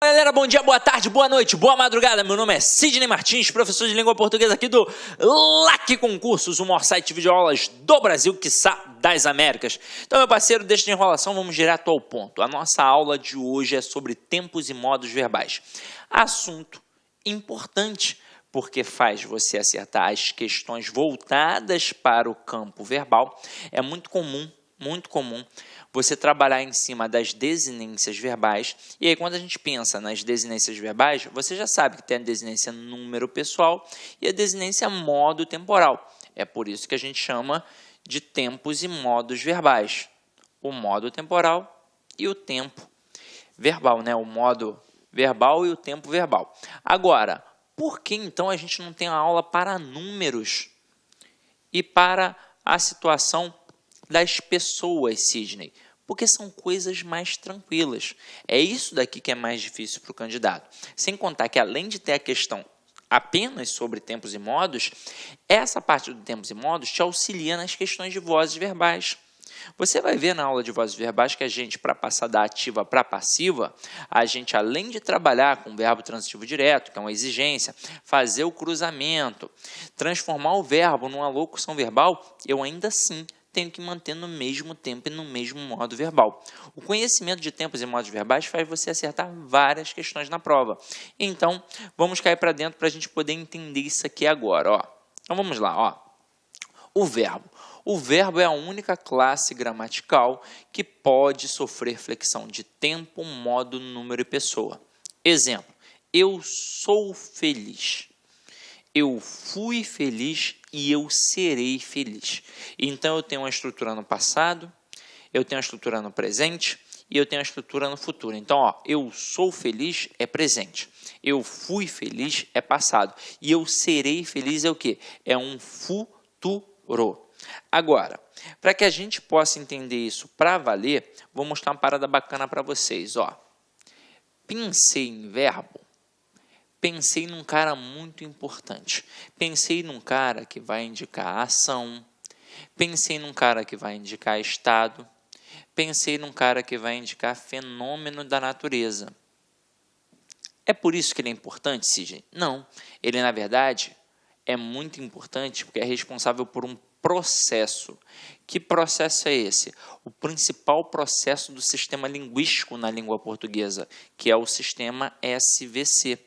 Galera, bom dia, boa tarde, boa noite, boa madrugada. Meu nome é Sidney Martins, professor de língua portuguesa aqui do LAC Concursos, o maior site de videoaulas do Brasil, quiçá das Américas. Então, meu parceiro, deixa de enrolação, vamos direto ao ponto. A nossa aula de hoje é sobre tempos e modos verbais. Assunto importante, porque faz você acertar as questões voltadas para o campo verbal. É muito comum você trabalhar em cima das desinências verbais. E aí, quando a gente pensa nas desinências verbais, você já sabe que tem a desinência número pessoal e a desinência modo temporal. É por isso que a gente chama de tempos e modos verbais. O modo temporal e o tempo verbal, né? O modo verbal e o tempo verbal. Agora, por que então a gente não tem a aula para números e para a situação das pessoas, Sidney? Porque são coisas mais tranquilas. É isso daqui que é mais difícil para o candidato. Sem contar que, além de ter a questão apenas sobre tempos e modos, essa parte do tempos e modos te auxilia nas questões de vozes verbais. Você vai ver na aula de vozes verbais que a gente, para passar da ativa para a passiva, a gente, além de trabalhar com o verbo transitivo direto, que é uma exigência, fazer o cruzamento, transformar o verbo numa locução verbal, eu ainda assim tenho que manter no mesmo tempo e no mesmo modo verbal. O conhecimento de tempos e modos verbais faz você acertar várias questões na prova. Então, vamos cair para dentro para a gente poder entender isso aqui agora. Ó. Então, vamos lá. Ó. O verbo. O verbo é a única classe gramatical que pode sofrer flexão de tempo, modo, número e pessoa. Exemplo, eu sou feliz. Eu fui feliz e eu serei feliz. Então, eu tenho uma estrutura no passado, eu tenho uma estrutura no presente e eu tenho uma estrutura no futuro. Então, ó, eu sou feliz é presente, eu fui feliz é passado e eu serei feliz é o quê? É um futuro. Agora, para que a gente possa entender isso para valer, vou mostrar uma parada bacana para vocês. Ó. Pensei em verbo. Pensei num cara muito importante. Pensei num cara que vai indicar ação. Pensei num cara que vai indicar estado. Pensei num cara que vai indicar fenômeno da natureza. É por isso que ele é importante, Sidney? Não. Ele, na verdade, é muito importante porque é responsável por um processo. Que processo é esse? O principal processo do sistema linguístico na língua portuguesa, que é o sistema SVC.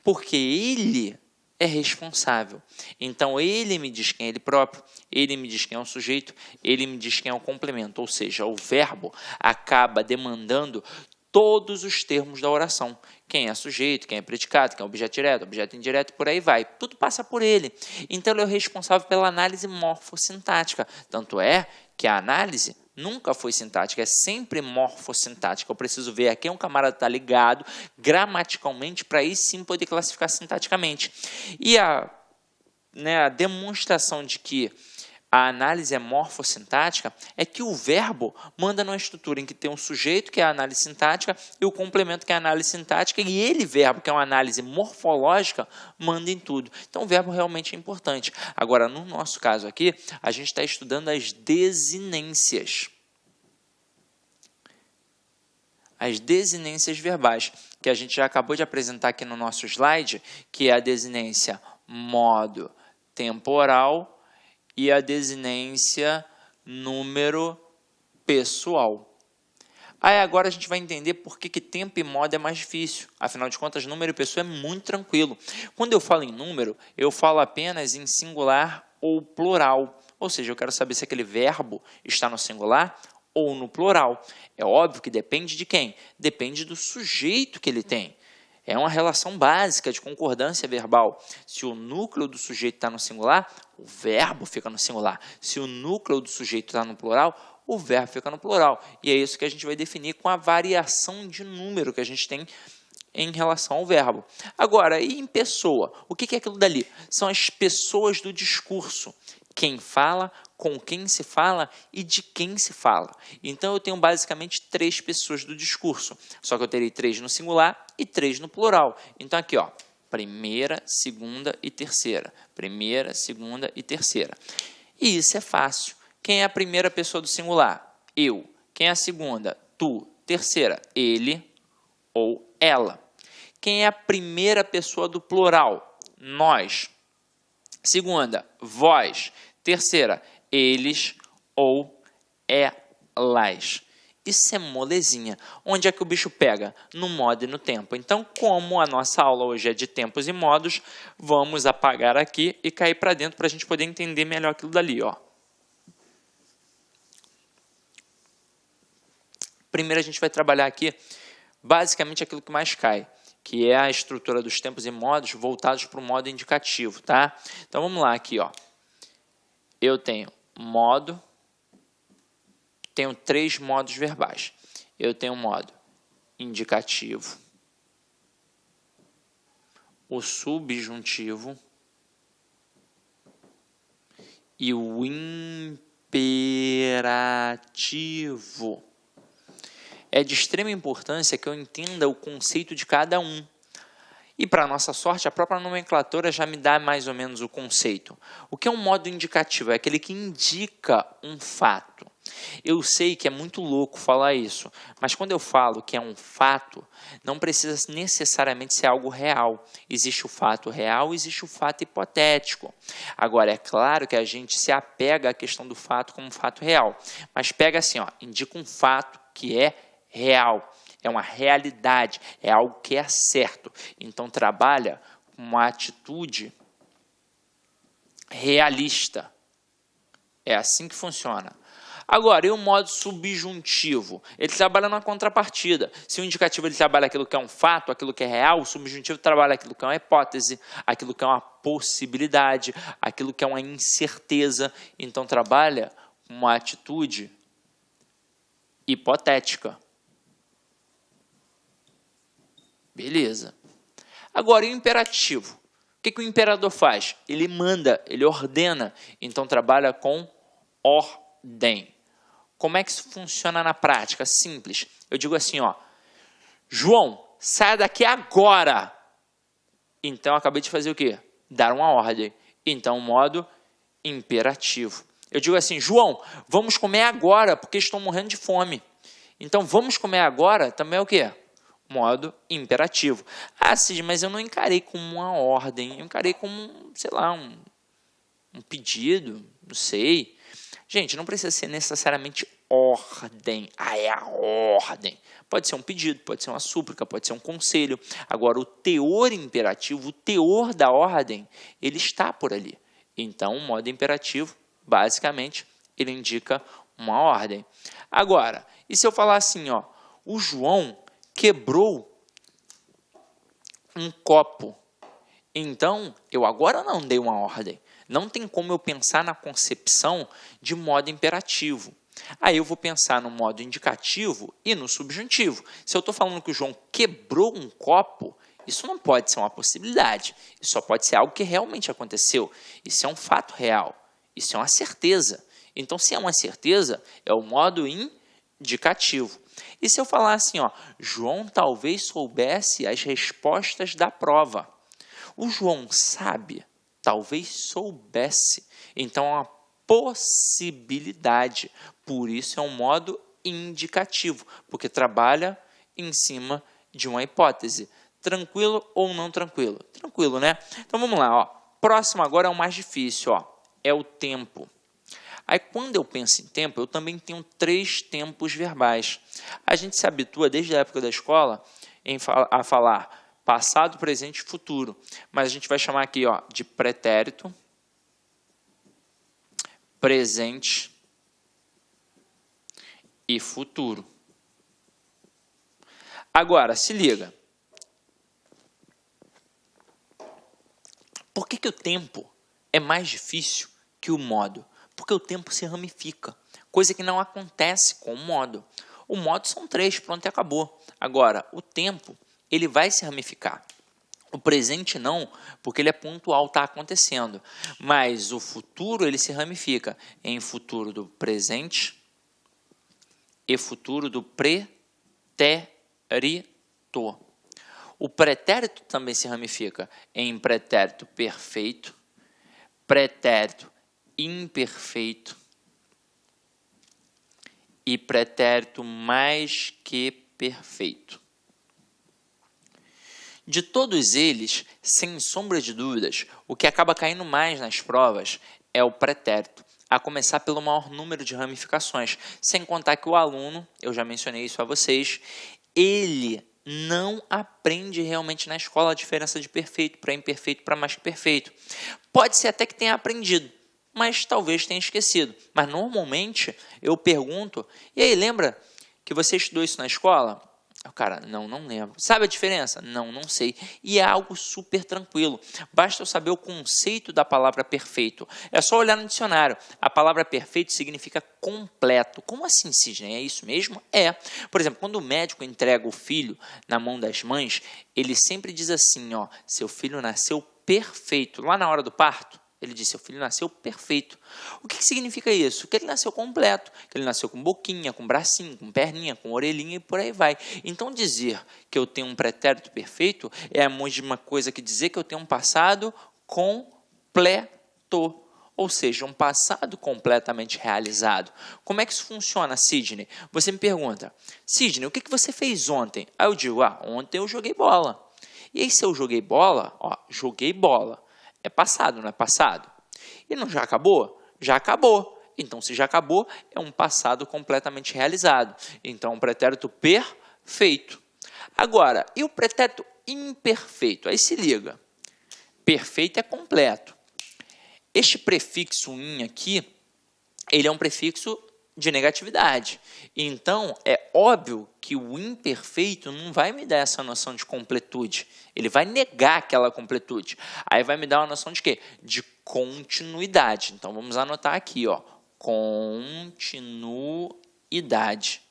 Porque ele é responsável. Então, ele me diz quem é ele próprio, ele me diz quem é o sujeito, ele me diz quem é o complemento. Ou seja, o verbo acaba demandando todos os termos da oração. Quem é sujeito, quem é predicado, quem é objeto direto, objeto indireto, por aí vai. Tudo passa por ele. Então, ele é o responsável pela análise morfossintática. Tanto é que a análise nunca foi sintática, é sempre morfossintática. Eu preciso ver a quem um camarada está ligado gramaticalmente para aí sim poder classificar sintaticamente. E a demonstração de que a análise é morfossintática é que o verbo manda numa estrutura em que tem um sujeito, que é a análise sintática, e o complemento, que é a análise sintática, e ele, verbo, que é uma análise morfológica, manda em tudo. Então, o verbo realmente é importante. Agora, no nosso caso aqui, a gente está estudando as desinências. As desinências verbais, que a gente já acabou de apresentar aqui no nosso slide, que é a desinência modo temporal e a desinência número pessoal. Aí agora a gente vai entender por que tempo e modo é mais difícil. Afinal de contas, número e pessoa é muito tranquilo. Quando eu falo em número, eu falo apenas em singular ou plural. Ou seja, eu quero saber se aquele verbo está no singular ou no plural. É óbvio que depende de quem? Depende do sujeito que ele tem. É uma relação básica de concordância verbal. Se o núcleo do sujeito está no singular, o verbo fica no singular. Se o núcleo do sujeito está no plural, o verbo fica no plural. E é isso que a gente vai definir com a variação de número que a gente tem em relação ao verbo. Agora, e em pessoa? O que é aquilo dali? São as pessoas do discurso. Quem fala, com quem se fala e de quem se fala. Então, eu tenho basicamente 3 pessoas do discurso. Só que eu terei 3 no singular e 3 no plural. Então, aqui, ó, primeira, segunda e terceira. Primeira, segunda e terceira. E isso é fácil. Quem é a primeira pessoa do singular? Eu. Quem é a segunda? Tu. Terceira, ele ou ela. Quem é a primeira pessoa do plural? Nós. Segunda, vós. Terceira, eles ou elas. Isso é molezinha. Onde é que o bicho pega? No modo e no tempo. Então, como a nossa aula hoje é de tempos e modos, vamos apagar aqui e cair para dentro para a gente poder entender melhor aquilo dali, ó. Primeiro a gente vai trabalhar aqui basicamente aquilo que mais cai, que é a estrutura dos tempos e modos voltados para o modo indicativo, tá? Então vamos lá aqui, ó. Eu tenho modo, tenho 3 modos verbais. Eu tenho o modo indicativo, o subjuntivo e o imperativo. É de extrema importância que eu entenda o conceito de cada um. E, para nossa sorte, a própria nomenclatura já me dá mais ou menos o conceito. O que é um modo indicativo? É aquele que indica um fato. Eu sei que é muito louco falar isso, mas quando eu falo que é um fato, não precisa necessariamente ser algo real. Existe o fato real, existe o fato hipotético. Agora, é claro que a gente se apega à questão do fato como fato real, mas pega assim, ó, indica um fato que é real. É uma realidade, é algo que é certo. Então, trabalha com uma atitude realista. É assim que funciona. Agora, e o modo subjuntivo? Ele trabalha na contrapartida. Se o indicativo ele trabalha aquilo que é um fato, aquilo que é real, o subjuntivo trabalha aquilo que é uma hipótese, aquilo que é uma possibilidade, aquilo que é uma incerteza. Então, trabalha com uma atitude hipotética. Beleza. Agora, e o imperativo? O que o imperador faz? Ele manda, ele ordena. Então, trabalha com ordem. Como é que isso funciona na prática? Simples. Eu digo assim, ó. João, saia daqui agora. Então, eu acabei de fazer o quê? Dar uma ordem. Então, modo imperativo. Eu digo assim, João, vamos comer agora, porque estou morrendo de fome. Então, vamos comer agora também é o quê? Modo imperativo. Ah, Cid, mas eu não encarei como uma ordem, eu encarei como, sei lá, um pedido, não sei. Gente, não precisa ser necessariamente ordem. Ah, é a ordem. Pode ser um pedido, pode ser uma súplica, pode ser um conselho. Agora, o teor imperativo, o teor da ordem, ele está por ali. Então, o modo imperativo, basicamente, ele indica uma ordem. Agora, e se eu falar assim, ó, o João quebrou um copo. Então, eu agora não dei uma ordem. Não tem como eu pensar na concepção de modo imperativo. Aí eu vou pensar no modo indicativo e no subjuntivo. Se eu estou falando que o João quebrou um copo, isso não pode ser uma possibilidade. Isso só pode ser algo que realmente aconteceu. Isso é um fato real. Isso é uma certeza. Então, se é uma certeza, é o modo indicativo. E se eu falar assim, ó, João talvez soubesse as respostas da prova. O João sabe, talvez soubesse. Então, é uma possibilidade. Por isso, é um modo indicativo, porque trabalha em cima de uma hipótese. Tranquilo ou não tranquilo? Tranquilo, né? Então, vamos lá. Ó. Próximo agora é o mais difícil. Ó, é o tempo. Aí, quando eu penso em tempo, eu também tenho 3 tempos verbais. A gente se habitua, desde a época da escola, a falar passado, presente e futuro. Mas a gente vai chamar aqui, ó, de pretérito, presente e futuro. Agora, se liga. Por que o tempo é mais difícil que o modo? Porque o tempo se ramifica, coisa que não acontece com o modo. O modo são 3, pronto e acabou. Agora, o tempo, ele vai se ramificar. O presente não, porque ele é pontual, está acontecendo. Mas o futuro, ele se ramifica em futuro do presente e futuro do pretérito. O pretérito também se ramifica em pretérito perfeito, pretérito imperfeito e pretérito mais que perfeito. De todos eles, sem sombra de dúvidas, o que acaba caindo mais nas provas é o pretérito, a começar pelo maior número de ramificações, sem contar que o aluno, eu já mencionei isso a vocês, ele não aprende realmente na escola a diferença de perfeito para imperfeito para mais que perfeito. Pode ser até que tenha aprendido, mas talvez tenha esquecido. Mas normalmente eu pergunto, e aí, lembra que você estudou isso na escola? O cara, não lembro. Sabe a diferença? Não sei. E é algo super tranquilo. Basta eu saber o conceito da palavra perfeito. É só olhar no dicionário. A palavra perfeito significa completo. Como assim, Sidney? É isso mesmo? É. Por exemplo, quando o médico entrega o filho na mão das mães, ele sempre diz assim, ó, seu filho nasceu perfeito. Lá na hora do parto, ele disse, seu filho nasceu perfeito. O que significa isso? Que ele nasceu completo, que ele nasceu com boquinha, com bracinho, com perninha, com orelhinha e por aí vai. Então dizer que eu tenho um pretérito perfeito é a mesma coisa que dizer que eu tenho um passado completo. Ou seja, um passado completamente realizado. Como é que isso funciona, Sidney? Você me pergunta, Sidney, o que você fez ontem? Aí eu digo, ontem eu joguei bola. E aí se eu joguei bola, joguei bola. É passado, não é passado? E não já acabou? Já acabou. Então, se já acabou, é um passado completamente realizado. Então, um pretérito perfeito. Agora, e o pretérito imperfeito? Aí se liga. Perfeito é completo. Este prefixo in aqui, ele é um prefixo de negatividade. Então, é óbvio que o imperfeito não vai me dar essa noção de completude. Ele vai negar aquela completude. Aí vai me dar uma noção de quê? De continuidade. Então, vamos anotar aqui, continuidade.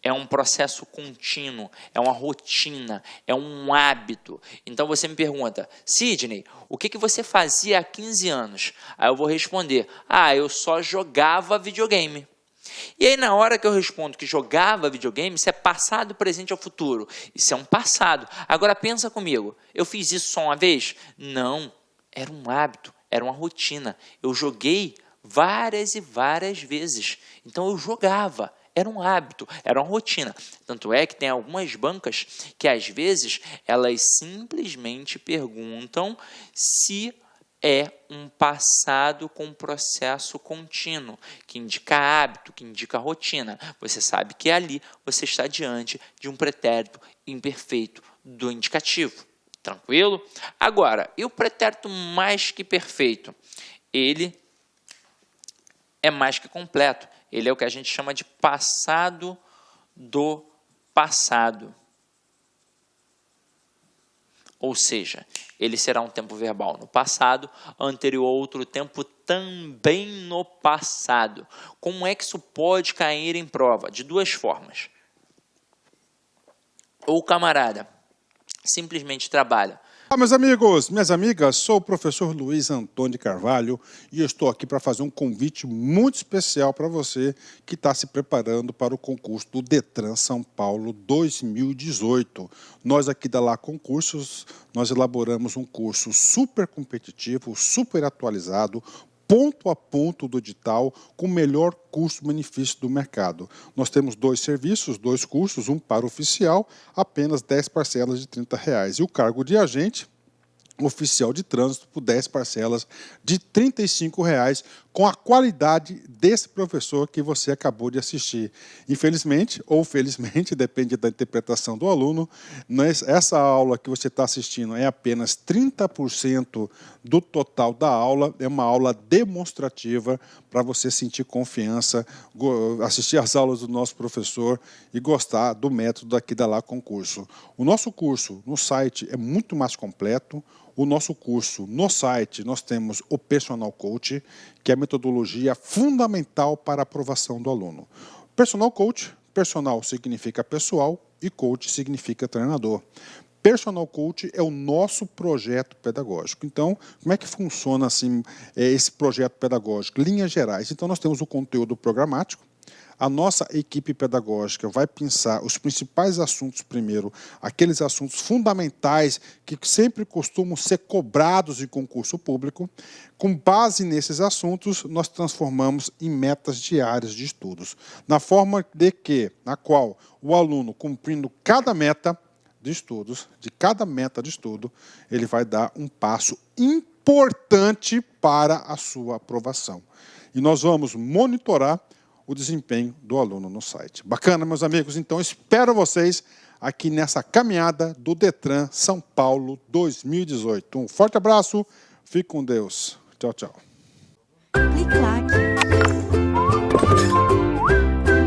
É um processo contínuo, é uma rotina, é um hábito. Então, você me pergunta, Sidney, o que você fazia há 15 anos? Aí eu vou responder, eu só jogava videogame. E aí, na hora que eu respondo que jogava videogame, isso é passado, presente ou futuro. Isso é um passado. Agora, pensa comigo, eu fiz isso só uma vez? Não, era um hábito, era uma rotina. Eu joguei várias e várias vezes. Então, eu jogava. Era um hábito, era uma rotina. Tanto é que tem algumas bancas que, às vezes, elas simplesmente perguntam se é um passado com processo contínuo, que indica hábito, que indica rotina. Você sabe que ali você está diante de um pretérito imperfeito do indicativo. Tranquilo? Agora, e o pretérito mais que perfeito? Ele é mais que completo. Ele é o que a gente chama de passado do passado. Ou seja, ele será um tempo verbal no passado, anterior a outro tempo também no passado. Como é que isso pode cair em prova? De duas formas. Ou o camarada simplesmente trabalha. Olá, meus amigos, minhas amigas, sou o professor Luiz Antônio de Carvalho e eu estou aqui para fazer um convite muito especial para você que está se preparando para o concurso do Detran São Paulo 2018. Nós aqui da Lá Concursos, nós elaboramos um curso super competitivo, super atualizado, ponto a ponto do edital, com o melhor custo-benefício do mercado. Nós temos 2 serviços, 2 cursos, um para oficial, apenas 10 parcelas de R$30. E o cargo de agente oficial de trânsito por 10 parcelas de R$35, com a qualidade desse professor que você acabou de assistir. Infelizmente, ou felizmente, depende da interpretação do aluno, essa aula que você está assistindo é apenas 30% do total da aula, é uma aula demonstrativa para você sentir confiança, assistir às aulas do nosso professor e gostar do método aqui da Lá Concurso. O nosso curso no site é muito mais completo. O nosso curso no site, nós temos o Personal Coach, que é a metodologia fundamental para a aprovação do aluno. Personal Coach, personal significa pessoal e coach significa treinador. Personal Coach é o nosso projeto pedagógico. Então, como é que funciona assim, esse projeto pedagógico? Linhas gerais. Então, nós temos o conteúdo programático. A nossa equipe pedagógica vai pensar os principais assuntos primeiro, aqueles assuntos fundamentais que sempre costumam ser cobrados em concurso público. Com base nesses assuntos, nós transformamos em metas diárias de estudos, na forma de que, na qual o aluno, cumprindo cada meta, de estudos, de cada meta de estudo, ele vai dar um passo importante para a sua aprovação. E nós vamos monitorar o desempenho do aluno no site. Bacana, meus amigos? Então, espero vocês aqui nessa caminhada do Detran São Paulo 2018. Um forte abraço, fique com Deus. Tchau, tchau. Clique like.